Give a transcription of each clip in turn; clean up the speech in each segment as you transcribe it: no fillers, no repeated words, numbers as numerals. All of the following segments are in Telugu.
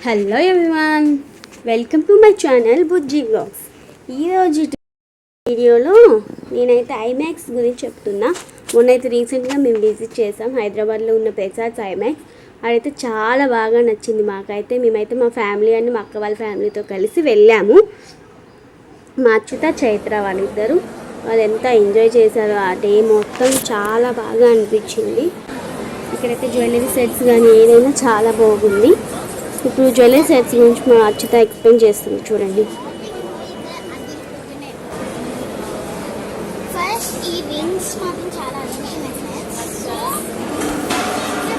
Hello everyone, welcome to my channel Bujji vlogs. ఈరోజు వీడియోలో నేనైతే ఐమాక్స్ గురించి చెప్తున్నా. మొన్నైతే రీసెంట్గా మేము విజిట్ చేసాం హైదరాబాద్లో ఉన్న ప్రసాద్ ఐమాక్స్. అదైతే చాలా బాగా నచ్చింది మాకైతే. మేమైతే మా ఫ్యామిలీ అండ్ మా అక్క వాళ్ళ ఫ్యామిలీతో కలిసి వెళ్ళాము. మా అచ్యుత చైత్ర వాళ్ళిద్దరు వాళ్ళు ఎంత ఎంజాయ్ చేశారో ఆ డే మొత్తం. చాలా బాగా అనిపించింది. ఇక్కడైతే జ్యువెలరీ సెట్స్ కానీ ఏదైనా చాలా బాగుంది. ఇప్పుడు జ్యువెలరీ సెట్స్ గురించి మా అచ్యుత ఎక్స్ప్లెయిన్ చేస్తుంది, చూడండి. ఫస్ట్ ఈ రింగ్స్ మాత్రం చాలా అద్భుతమైన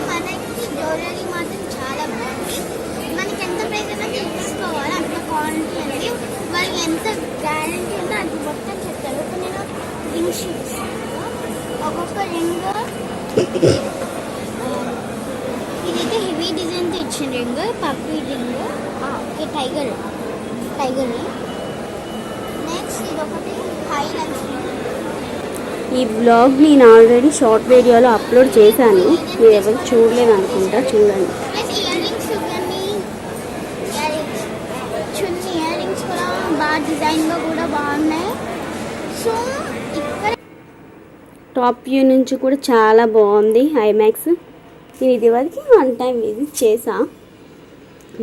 మనకి జ్యువెలరీ మాత్రం చాలా బాగుంది. మనకి ఎంత ప్రైస్ అనేది తీసుకోవాలి, అంత క్వాలిటీ అనేది వాళ్ళకి ఎంత గ్యారంటీ ఉందో అది మొత్తం చెప్తారు. ఇప్పుడు నేను రింగ్స్ చూపిస్తాను. ఒక్కొక్క రింగ్ ఇదైతే హెవీ డిజైన్తో ఇచ్చిన రింగ్, పప్పి రింగ్, టైగర్ నెక్స్ట్ ఇది ఒకటి హైలైట్స్. ఈ బ్లాగ్ నేను ఆల్రెడీ షార్ట్ వీడియోలో అప్లోడ్ చేశాను, మీరు ఎవరు చూడలేదు అనుకుంటా, చూడండి. ప్లస్ ఇయర్ రింగ్స్ కానీ చున్నీ ఇయర్ రింగ్స్ కూడా బాగా డిజైన్గా కూడా బాగున్నాయి. సో ఇక్కడ టాప్ వ్యూ నుంచి కూడా చాలా బాగుంది ఐమాక్స్. నేను ఇది వరకు 1 టైం విజిట్ చేసా,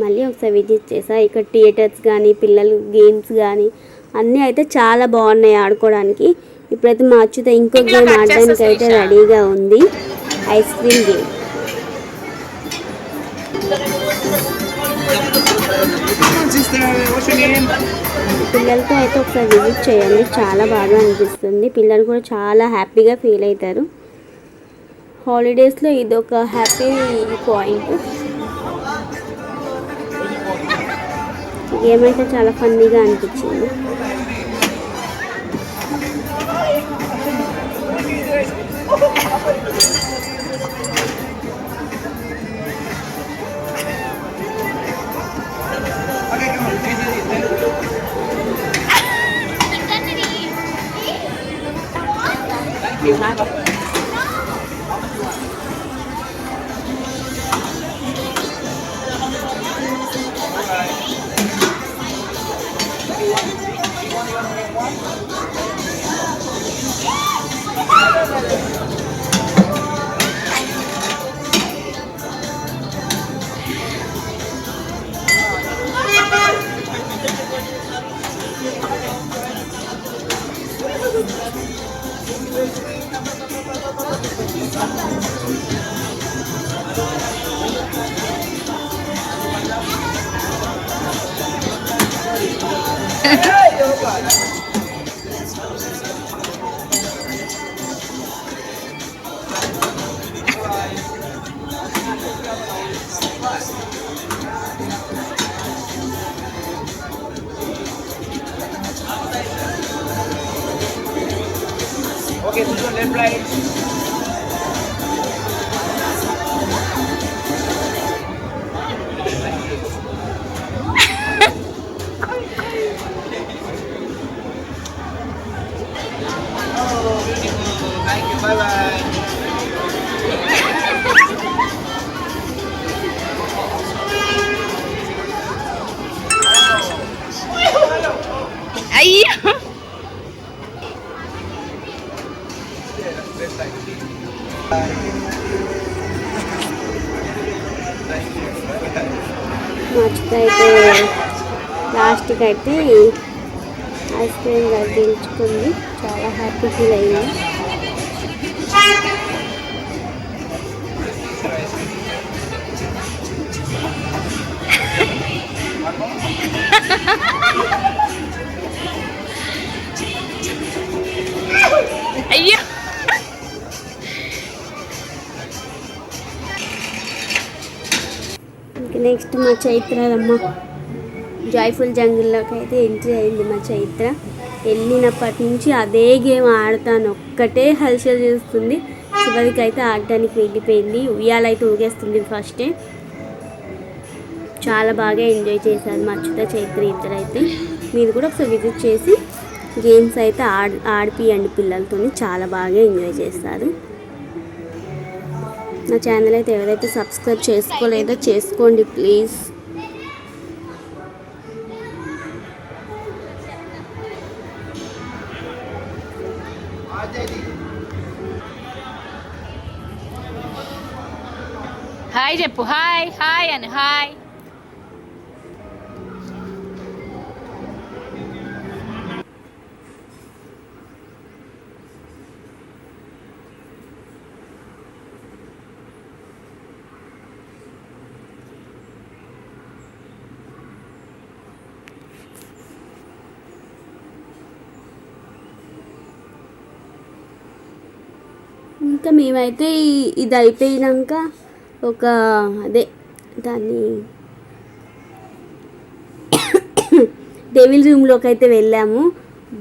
మళ్ళీ ఒకసారి విజిట్ చేసా. ఇక్కడ థియేటర్స్ కానీ పిల్లలు గేమ్స్ కానీ అన్నీ అయితే చాలా బాగున్నాయి ఆడుకోవడానికి. ఇప్పుడైతే మా అచ్యుత ఇంకో గేమ్ ఆడడానికి అయితే రెడీగా ఉంది, ఐస్ క్రీమ్ గేమ్. పిల్లలతో అయితే ఒకసారి విజిట్ చేయండి, చాలా బాగా అనిపిస్తుంది. పిల్లలు కూడా చాలా హ్యాపీగా ఫీల్ అవుతారు. హాలిడేస్లో ఇదొక హ్యాపీ పాయింట్. గేమ్ అయితే చాలా ఫన్నీగా అనిపించింది. Okay, so left, right. Oh, beautiful. Thank you. Bye bye. అయ్యో అచ్యుత అయితే లాస్ట్కి అయితే ఐస్ క్రీమ్ గెలుచుకుంది, చాలా హ్యాపీ ఫీల్ అయింది. అయ్యో నెక్స్ట్ మా చైత్రమ్మ జాయ్ఫుల్ జంగిల్లోకి అయితే ఎంట్రీ అయింది. మా చైత్ర వెళ్ళినప్పటి నుంచి అదే గేమ్ ఆడతాను, ఒక్కటే హల్చల్ చేస్తుంది. చివరికి అయితే ఆడటానికి వెళ్ళిపోయింది. ఉయ్యాలైతే ఊగేస్తుంది ఫస్టే. చాలా బాగా ఎంజాయ్ చేశారు మా అచ్యుత చైత్ర ఇద్దరైతే. మీరు కూడా ఒకసారి విజిట్ చేసి గేమ్స్ అయితే ఆడిపియండి పిల్లలతో, చాలా బాగా ఎంజాయ్ చేస్తారు. నా ఛానల్ అయితే ఎవరైతే సబ్స్క్రైబ్ చేసుకోలేదో చేసుకోండి ప్లీజ్. హాయ్ చెప్పు, హాయ్ హాయ్ అని హాయ్. ఇంకా మేమైతే ఇది అయిపోయినాక ఒక అదే దాన్ని డెవిల్ రూమ్లోకి అయితే వెళ్ళాము.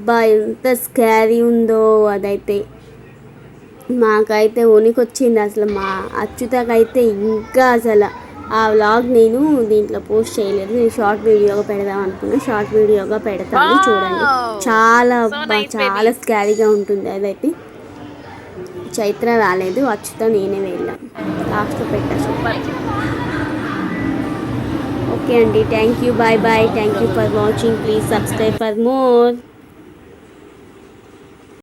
బా ఎంత స్కారీ ఉందో అదైతే, మాకైతే వణికొచ్చింది అసలు. మా అచ్యుతకైతే ఇంకా అసలు ఆ వ్లాగ్ నేను దీంట్లో పోస్ట్ చేయలేదు. నేను షార్ట్ వీడియోగా పెడదాం అనుకున్నా, షార్ట్ వీడియోగా పెడతాను చూడండి. చాలా చాలా స్కారీగా ఉంటుంది అదైతే. చైత్ర రాలేదు, అచ్యుత నేనే వెళ్ళాం, లాస్ట్లో పెట్టా. సూపర్. ఓకే అండి, thank you, bye bye, thank you for watching, please subscribe for more.